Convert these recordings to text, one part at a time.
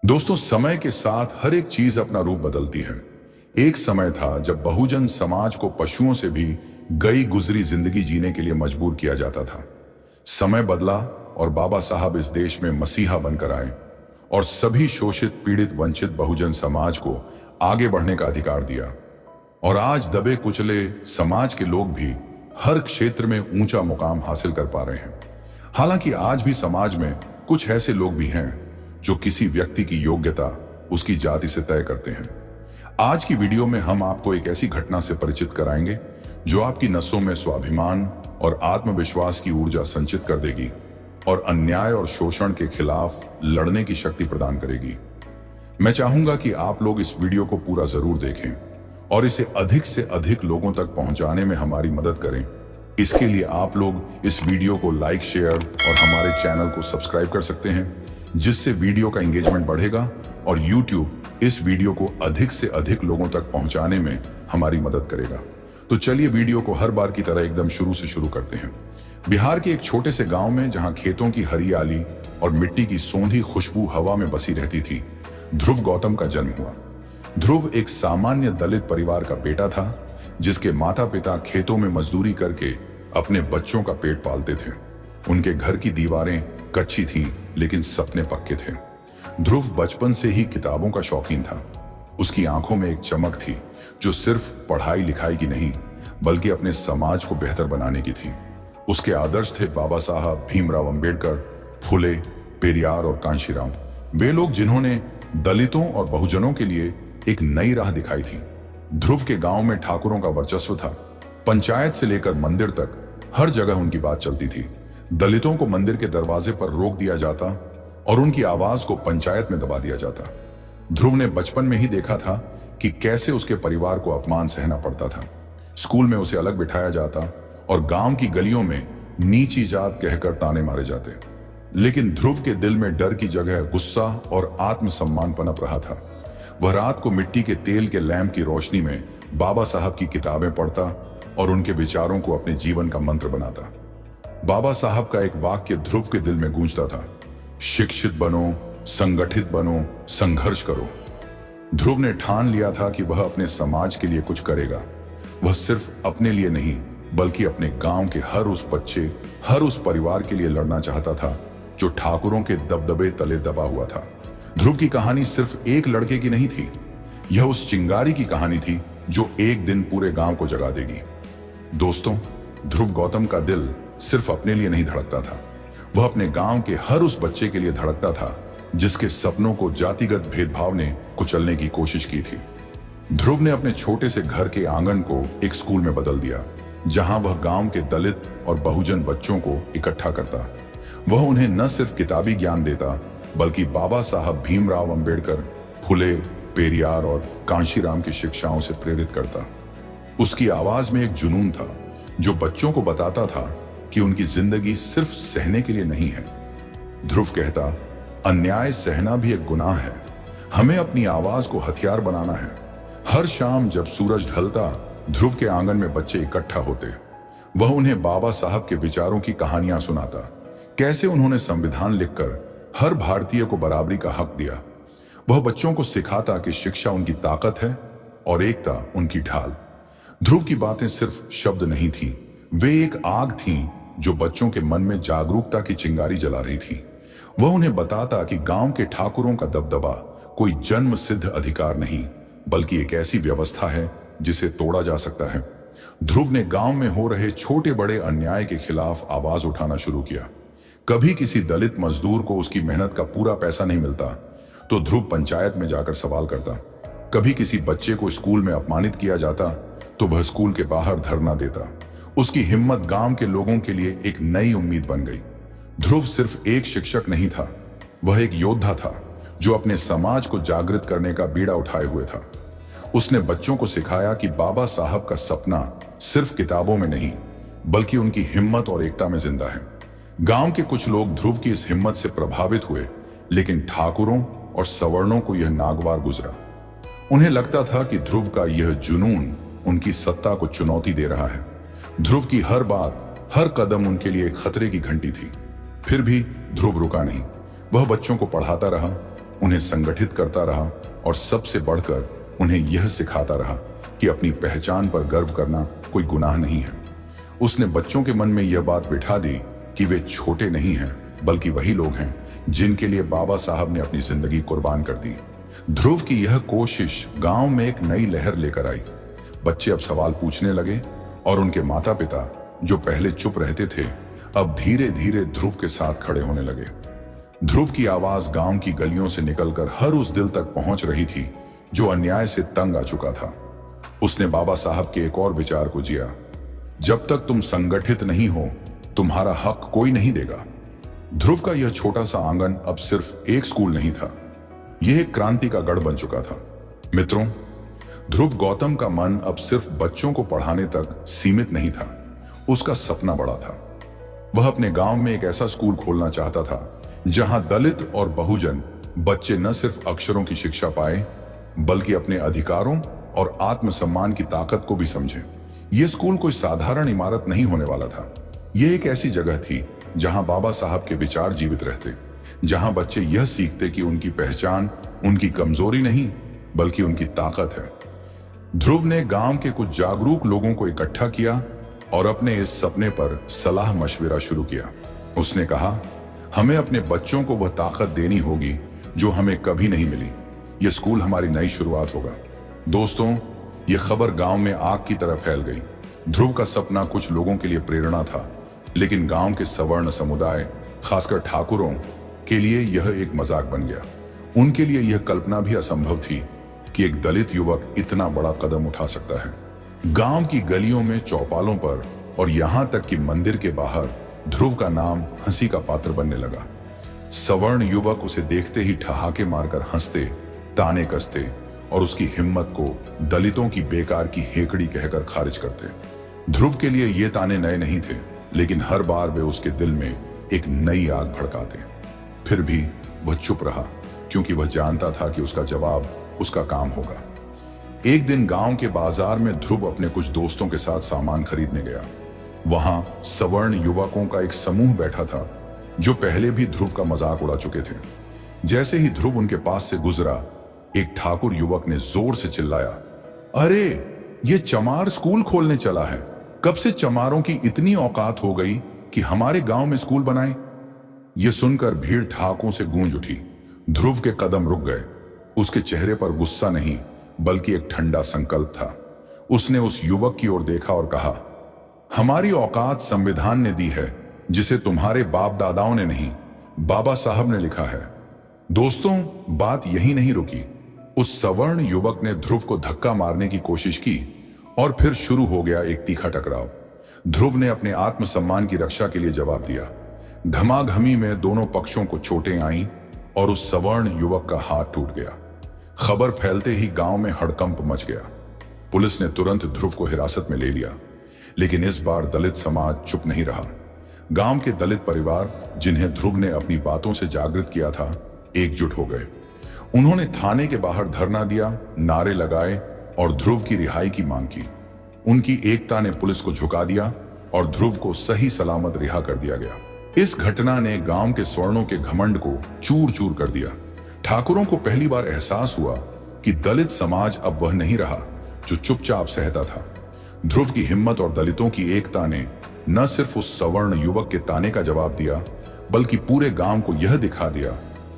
दोस्तों, समय के साथ हर एक चीज अपना रूप बदलती है। एक समय था जब बहुजन समाज को पशुओं से भी गई गुजरी जिंदगी जीने के लिए मजबूर किया जाता था। समय बदला और बाबा साहब इस देश में मसीहा बनकर आए और सभी शोषित, पीड़ित, वंचित बहुजन समाज को आगे बढ़ने का अधिकार दिया। और आज दबे कुचले समाज के लोग भी हर क्षेत्र में ऊंचा मुकाम हासिल कर पा रहे हैं। हालांकि आज भी समाज में कुछ ऐसे लोग भी हैं जो किसी व्यक्ति की योग्यता उसकी जाति से तय करते हैं। आज की वीडियो में हम आपको एक ऐसी घटना से परिचित कराएंगे जो आपकी नसों में स्वाभिमान और आत्मविश्वास की ऊर्जा संचित कर देगी और अन्याय और शोषण के खिलाफ लड़ने की शक्ति प्रदान करेगी। मैं चाहूंगा कि आप लोग इस वीडियो को पूरा जरूर देखें और इसे अधिक से अधिक लोगों तक पहुंचाने में हमारी मदद करें। इसके लिए आप लोग इस वीडियो को लाइक, शेयर और हमारे चैनल को सब्सक्राइब कर सकते हैं, जिससे वीडियो का एंगेजमेंट बढ़ेगा और YouTube इस वीडियो को अधिक से अधिक लोगों तक पहुंचाने में हमारी मदद करेगा। तो चलिए वीडियो को हर बार की तरह एकदम शुरू से शुरू करते हैं। बिहार के एक छोटे से गांव में, जहां खेतों की हरियाली और मिट्टी की सौंधी खुशबू हवा में बसी रहती थी, ध्रुव गौतम का जन्म हुआ। ध्रुव एक सामान्य दलित परिवार का बेटा था, जिसके माता पिता खेतों में मजदूरी करके अपने बच्चों का पेट पालते थे। उनके घर की दीवारें कच्ची थीं, लेकिन सपने पक्के थे। ध्रुव बचपन से ही किताबों का शौकीन था। उसकी आंखों में एक चमक थी जो सिर्फ पढ़ाई लिखाई की नहीं, बल्कि अपने समाज को बेहतर बनाने की थी। उसके आदर्श थे बाबा साहब भीमराव अंबेडकर, फुले, पेरियार और कांशीराम। वे लोग जिन्होंने दलितों और बहुजनों के लिए एक नई राह दिखाई थी। ध्रुव के गांव में ठाकुरों का वर्चस्व था। पंचायत से लेकर मंदिर तक हर जगह उनकी बात चलती थी। दलितों को मंदिर के दरवाजे पर रोक दिया जाता और उनकी आवाज को पंचायत में दबा दिया जाता। ध्रुव ने बचपन में ही देखा था कि कैसे उसके परिवार को अपमान सहना पड़ता था। स्कूल में उसे अलग बिठाया जाता और गांव की गलियों में नीची जात कहकर ताने मारे जाते। लेकिन ध्रुव के दिल में डर की जगह गुस्सा और आत्मसम्मान पनप रहा था। वह रात को मिट्टी के तेल के लैंप की रोशनी में बाबा साहब की किताबें पढ़ता और उनके विचारों को अपने जीवन का मंत्र बनाता। बाबा साहब का एक वाक्य ध्रुव के दिल में गूंजता था, शिक्षित बनो, संगठित बनो, संघर्ष करो। ध्रुव ने ठान लिया था कि वह अपने समाज के लिए कुछ करेगा। वह सिर्फ अपने लिए नहीं, बल्कि अपने गांव के हर उस बच्चे, हर उस परिवार के लिए लड़ना चाहता था जो ठाकुरों के दबदबे तले दबा हुआ था। ध्रुव की कहानी सिर्फ एक लड़के की नहीं थी, यह उस चिंगारी की कहानी थी जो एक दिन पूरे गांव को जगा देगी। दोस्तों, ध्रुव गौतम का दिल सिर्फ अपने लिए नहीं धड़कता था, वह अपने गांव के हर उस बच्चे के लिए धड़कता था जिसके सपनों को जातिगत भेदभाव ने कुचलने की कोशिश की थी। ध्रुव ने अपने छोटे से घर के आंगन को एक स्कूल में बदल दिया, जहां वह गांव के दलित और बहुजन बच्चों को इकट्ठा करता। वह उन्हें न सिर्फ किताबी ज्ञान देता, बल्कि बाबा साहब भीमराव अंबेडकर, फुले, पेरियार और कांशीराम की शिक्षाओं से प्रेरित करता। उसकी आवाज में एक जुनून था जो बच्चों को बताता था कि उनकी जिंदगी सिर्फ सहने के लिए नहीं है। ध्रुव कहता, अन्याय सहना भी एक गुनाह है, हमें अपनी आवाज को हथियार बनाना है। हर शाम जब सूरज ढलता, ध्रुव के आंगन में बच्चे इकट्ठा होते। वह उन्हें बाबा साहब के विचारों की कहानियां सुनाता, कैसे उन्होंने संविधान लिखकर हर भारतीय को बराबरी का हक दिया। वह बच्चों को सिखाता कि शिक्षा उनकी ताकत है और एकता उनकी ढाल। ध्रुव की बातें सिर्फ शब्द नहीं थीं, वे एक आग थीं जो बच्चों के मन में जागरूकता की चिंगारी जला रही थी। वह उन्हें बताता कि गांव के ठाकुरों का दबदबा कोई जन्म सिद्ध अधिकार नहीं, बल्कि एक ऐसी व्यवस्था है जिसे तोड़ा जा सकता है। ध्रुव ने गांव में हो रहे छोटे बड़े अन्याय के खिलाफ आवाज उठाना शुरू किया। कभी किसी दलित मजदूर को उसकी मेहनत का पूरा पैसा नहीं मिलता तो ध्रुव पंचायत में जाकर सवाल करता। कभी किसी बच्चे को स्कूल में अपमानित किया जाता तो वह स्कूल के बाहर धरना देता। उसकी हिम्मत गांव के लोगों के लिए एक नई उम्मीद बन गई। ध्रुव सिर्फ एक शिक्षक नहीं था, वह एक योद्धा था जो अपने समाज को जागृत करने का बीड़ा उठाए हुए था। उसने बच्चों को सिखाया कि बाबा साहब का सपना सिर्फ किताबों में नहीं, बल्कि उनकी हिम्मत और एकता में जिंदा है। गांव के कुछ लोग ध्रुव की इस हिम्मत से प्रभावित हुए, लेकिन ठाकुरों और सवर्णों को यह नागवार गुजरा। उन्हें लगता था कि ध्रुव का यह जुनून उनकी सत्ता को चुनौती दे रहा है। ध्रुव की हर बात, हर कदम उनके लिए एक खतरे की घंटी थी। फिर भी ध्रुव रुका नहीं। वह बच्चों को पढ़ाता रहा, उन्हें संगठित करता रहा और सबसे बढ़कर उन्हें यह सिखाता रहा कि अपनी पहचान पर गर्व करना कोई गुनाह नहीं है। उसने बच्चों के मन में यह बात बिठा दी कि वे छोटे नहीं हैं, बल्कि वही लोग हैं जिनके लिए बाबा साहब ने अपनी जिंदगी कुर्बान कर दी। ध्रुव की यह कोशिश गांव में एक नई लहर लेकर आई। बच्चे अब सवाल पूछने लगे और उनके माता पिता, जो पहले चुप रहते थे, अब धीरे धीरे ध्रुव के साथ खड़े होने लगे। ध्रुव की आवाज गांव की गलियों से निकलकर हर उस दिल तक पहुंच रही थी जो अन्याय से तंग आ चुका था। उसने बाबा साहब के एक और विचार को जिया, जब तक तुम संगठित नहीं हो, तुम्हारा हक कोई नहीं देगा। ध्रुव का यह छोटा सा आंगन अब सिर्फ एक स्कूल नहीं था, यह एक क्रांति का गढ़ बन चुका था। मित्रों, ध्रुव गौतम का मन अब सिर्फ बच्चों को पढ़ाने तक सीमित नहीं था, उसका सपना बड़ा था। वह अपने गांव में एक ऐसा स्कूल खोलना चाहता था जहां दलित और बहुजन बच्चे न सिर्फ अक्षरों की शिक्षा पाए, बल्कि अपने अधिकारों और आत्मसम्मान की ताकत को भी समझें। यह स्कूल कोई साधारण इमारत नहीं होने वाला था। यह एक ऐसी जगह थी जहां बाबा साहब के विचार जीवित रहते, जहां बच्चे यह सीखते कि उनकी पहचान उनकी कमजोरी नहीं, बल्कि उनकी ताकत है। ध्रुव ने गांव के कुछ जागरूक लोगों को इकट्ठा किया और अपने इस सपने पर सलाह मशविरा शुरू किया। उसने कहा, हमें अपने बच्चों को वह ताकत देनी होगी जो हमें कभी नहीं मिली। यह स्कूल हमारी नई शुरुआत होगा। दोस्तों, यह खबर गांव में आग की तरह फैल गई। ध्रुव का सपना कुछ लोगों के लिए प्रेरणा था, लेकिन गांव के सवर्ण समुदाय, खासकर ठाकुरों के लिए यह एक मजाक बन गया। उनके लिए यह कल्पना भी असंभव थी कि एक दलित युवक इतना बड़ा कदम उठा सकता है। गांव की गलियों में, चौपालों पर और यहां तक कि मंदिर के बाहर ध्रुव का नाम हंसी का पात्र बनने लगा। सवर्ण युवक उसे देखते ही ठहाके मारकर हंसते, ताने कसते और उसकी हिम्मत को दलितों की बेकार की हेकड़ी कहकर खारिज करते। ध्रुव के लिए ये ताने नए नहीं थे, लेकिन हर बार वे उसके दिल में एक नई आग भड़काते। फिर भी वह चुप रहा, क्योंकि वह जानता था कि उसका जवाब उसका काम होगा। एक दिन गांव के बाजार में ध्रुव अपने कुछ दोस्तों के साथ सामान खरीदने गया। वहां सवर्ण युवकों का एक समूह बैठा था जो पहले भी ध्रुव का मजाक उड़ा चुके थे। जैसे ही ध्रुव उनके पास से गुजरा, एक ठाकुर युवक ने जोर से चिल्लाया, अरे, ये चमार स्कूल खोलने चला है। कब से चमारों की इतनी औकात हो गई कि हमारे गांव में स्कूल बनाए? यह सुनकर भीड़ ठहाकों से गूंज उठी। ध्रुव के कदम रुक गए। उसके चेहरे पर गुस्सा नहीं, बल्कि एक ठंडा संकल्प था। उसने उस युवक की ओर देखा और कहा, हमारी औकात संविधान ने दी है, जिसे तुम्हारे बाप दादाओं ने नहीं, बाबा साहब ने लिखा है। दोस्तों, बात यही नहीं रुकी। उस सवर्ण युवक ने ध्रुव को धक्का मारने की कोशिश की और फिर शुरू हो गया एक तीखा टकराव। ध्रुव ने अपने आत्मसम्मान की रक्षा के लिए जवाब दिया। घमाघमी में दोनों पक्षों को चोटें आईं और उस सवर्ण युवक का हाथ टूट गया। खबर फैलते ही गांव में हड़कंप मच गया। पुलिस ने तुरंत ध्रुव को हिरासत में ले लिया, लेकिन इस बार दलित समाज चुप नहीं रहा। गांव के दलित परिवार, जिन्हें ध्रुव ने अपनी बातों से जागृत किया था, एकजुट हो गए। उन्होंने थाने के बाहर धरना दिया, नारे लगाए और ध्रुव की रिहाई की मांग की। उनकी एकता ने पुलिस को झुका दिया और ध्रुव को सही सलामत रिहा कर दिया गया। इस घटना ने गांव के स्वर्णों के घमंड को चूर चूर कर दिया। ठाकुरों को पहली बार एहसास हुआ कि दलित समाज अब वह नहीं रहा जो चुपचाप सहता था। ध्रुव की हिम्मत और दलितों की एकता ने न सिर्फ उस सवर्ण युवक के ताने का जवाब दिया, बल्कि पूरे गांव को यह दिखा दिया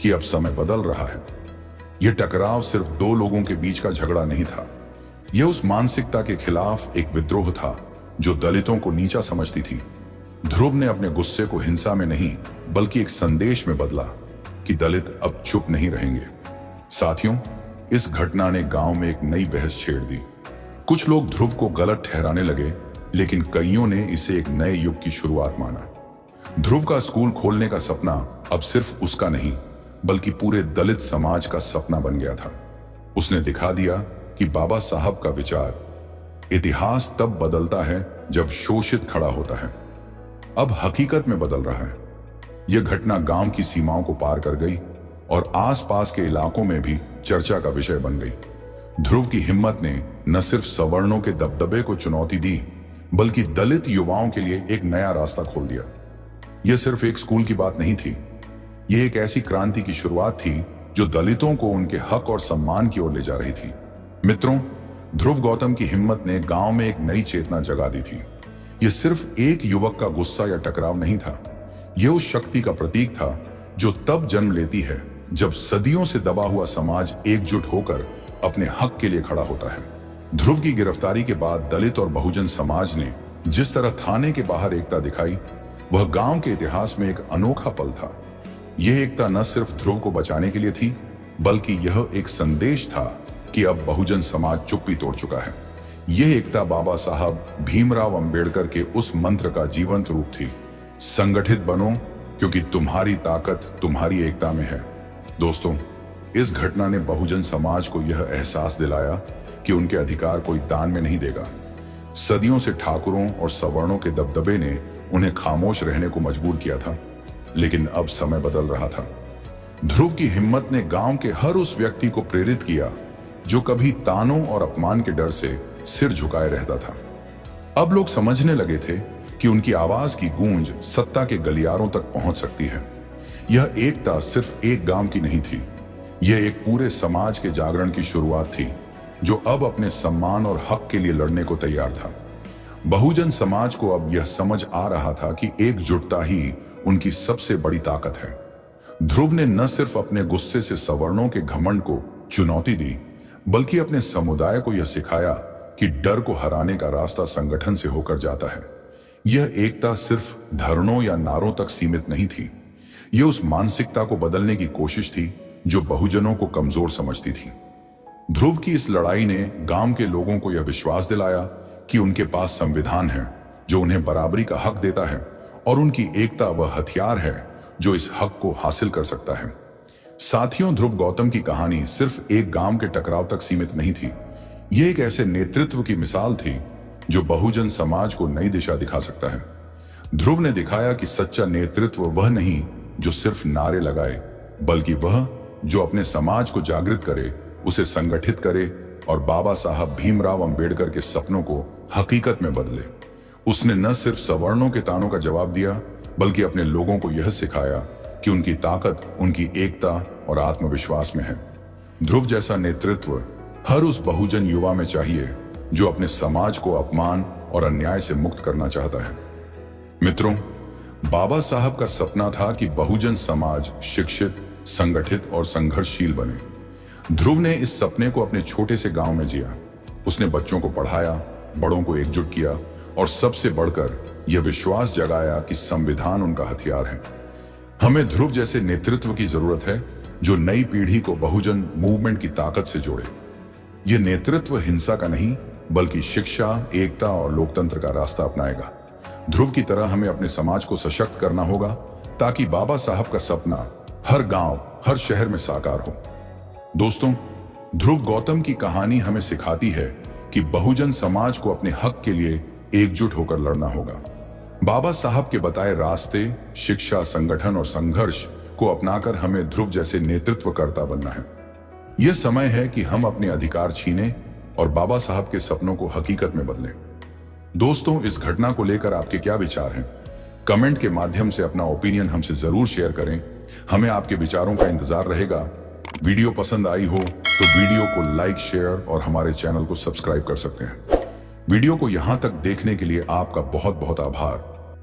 कि अब समय बदल रहा है। यह टकराव सिर्फ दो लोगों के बीच का झगड़ा नहीं था, यह उस मानसिकता के खिलाफ एक विद्रोह था जो दलितों को नीचा समझती थी। ध्रुव ने अपने गुस्से को हिंसा में नहीं, बल्कि एक संदेश में बदला कि दलित अब चुप नहीं रहेंगे। साथियों, इस घटना ने गांव में एक नई बहस छेड़ दी। कुछ लोग ध्रुव को गलत ठहराने लगे, लेकिन कईयों ने इसे एक नए युग की शुरुआत माना। ध्रुव का स्कूल खोलने का सपना अब सिर्फ उसका नहीं, बल्कि पूरे दलित समाज का सपना बन गया था। उसने दिखा दिया कि बाबा साहब का विचार, इतिहास तब बदलता है जब शोषित खड़ा होता है, अब हकीकत में बदल रहा है। यह घटना गांव की सीमाओं को पार कर गई और आसपास के इलाकों में भी चर्चा का विषय बन गई। ध्रुव की हिम्मत ने न सिर्फ सवर्णों के दबदबे को चुनौती दी, बल्कि दलित युवाओं के लिए एक नया रास्ता खोल दिया। यह सिर्फ एक स्कूल की बात नहीं थी, यह एक ऐसी क्रांति की शुरुआत थी जो दलितों को उनके हक और सम्मान की ओर ले जा रही थी। मित्रों, ध्रुव गौतम की हिम्मत ने गांव में एक नई चेतना जगा दी थी। यह सिर्फ एक युवक का गुस्सा या टकराव नहीं था, यह उस शक्ति का प्रतीक था जो तब जन्म लेती है जब सदियों से दबा हुआ समाज एकजुट होकर अपने हक के लिए खड़ा होता है। ध्रुव की गिरफ्तारी के बाद दलित और बहुजन समाज ने जिस तरह थाने के बाहर एकता दिखाई, वह गांव के इतिहास में एक अनोखा पल था। यह एकता न सिर्फ ध्रुव को बचाने के लिए थी, बल्कि यह एक संदेश था कि अब बहुजन समाज चुप्पी तोड़ चुका है। यह एकता बाबा साहब भीमराव अंबेडकर के उस मंत्र का जीवंत रूप थी, संगठित बनो क्योंकि तुम्हारी ताकत तुम्हारी एकता में है। दोस्तों, इस घटना ने बहुजन समाज को यह एहसास दिलाया कि उनके अधिकार कोई दान में नहीं देगा। सदियों से ठाकुरों और सवर्णों के दबदबे ने उन्हें खामोश रहने को मजबूर किया था, लेकिन अब समय बदल रहा था। ध्रुव की हिम्मत ने गांव के हर उस व्यक्ति को प्रेरित किया जो कभी तानों और अपमान के डर से सिर झुकाए रहता था। अब लोग समझने लगे थे कि उनकी आवाज की गूंज सत्ता के गलियारों तक पहुंच सकती है। यह एकता सिर्फ एक गांव की नहीं थी, यह एक पूरे समाज के जागरण की शुरुआत थी जो अब अपने सम्मान और हक के लिए लड़ने को तैयार था। बहुजन समाज को अब यह समझ आ रहा था कि एकजुटता ही उनकी सबसे बड़ी ताकत है। ध्रुव ने न सिर्फ अपने गुस्से से सवर्णों के घमंड को चुनौती दी, बल्कि अपने समुदाय को यह सिखाया कि डर को हराने का रास्ता संगठन से होकर जाता है। यह एकता सिर्फ धरनों या नारों तक सीमित नहीं थी, यह उस मानसिकता को बदलने की कोशिश थी जो बहुजनों को कमजोर समझती थी। ध्रुव की इस लड़ाई ने गांव के लोगों को यह विश्वास दिलाया कि उनके पास संविधान है जो उन्हें बराबरी का हक देता है, और उनकी एकता वह हथियार है जो इस हक को हासिल कर सकता है। साथियों, ध्रुव गौतम की कहानी सिर्फ एक गांव के टकराव तक सीमित नहीं थी, यह एक ऐसे नेतृत्व की मिसाल थी जो बहुजन समाज को नई दिशा दिखा सकता है। ध्रुव ने दिखाया कि सच्चा नेतृत्व वह नहीं जो सिर्फ नारे लगाए, बल्कि वह जो अपने समाज को जागृत करे, उसे संगठित करे और बाबा साहब भीमराव अंबेडकर के सपनों को हकीकत में बदले। उसने न सिर्फ सवर्णों के तानों का जवाब दिया, बल्कि अपने लोगों को यह सिखाया कि उनकी ताकत उनकी एकता और आत्मविश्वास में है। ध्रुव जैसा नेतृत्व हर उस बहुजन युवा में चाहिए जो अपने समाज को अपमान और अन्याय से मुक्त करना चाहता है। मित्रों, बाबा साहब का सपना था कि बहुजन समाज शिक्षित, संगठित और संघर्षशील बने। ध्रुव ने इस सपने को अपने छोटे से गांव में जिया। उसने बच्चों को पढ़ाया, बड़ों को एकजुट किया और सबसे बढ़कर यह विश्वास जगाया कि संविधान उनका हथियार है। हमें ध्रुव जैसे नेतृत्व की जरूरत है जो नई पीढ़ी को बहुजन मूवमेंट की ताकत से जोड़े। यह नेतृत्व हिंसा का नहीं, बल्कि शिक्षा, एकता और लोकतंत्र का रास्ता अपनाएगा। ध्रुव की तरह हमें अपने समाज को सशक्त करना होगा ताकि बाबा साहब का सपना हर गांव, हर शहर में साकार हो। दोस्तों, ध्रुव गौतम की कहानी हमें सिखाती है कि बहुजन समाज को अपने हक के लिए एकजुट होकर लड़ना होगा। बाबा साहब के बताए रास्ते, शिक्षा, संगठन और संघर्ष को अपनाकर हमें ध्रुव जैसे नेतृत्वकर्ता बनना है। यह समय है कि हम अपने अधिकार छीने और बाबा साहब के सपनों को हकीकत में बदलें। दोस्तों, इस घटना को लेकर आपके क्या विचार हैं? कमेंट के माध्यम से अपना ओपिनियन हमसे जरूर शेयर करें। हमें आपके विचारों का इंतजार रहेगा। वीडियो पसंद आई हो तो वीडियो को लाइक, शेयर और हमारे चैनल को सब्सक्राइब कर सकते हैं। वीडियो को यहां तक देखने के लिए आपका बहुत बहुत आभार।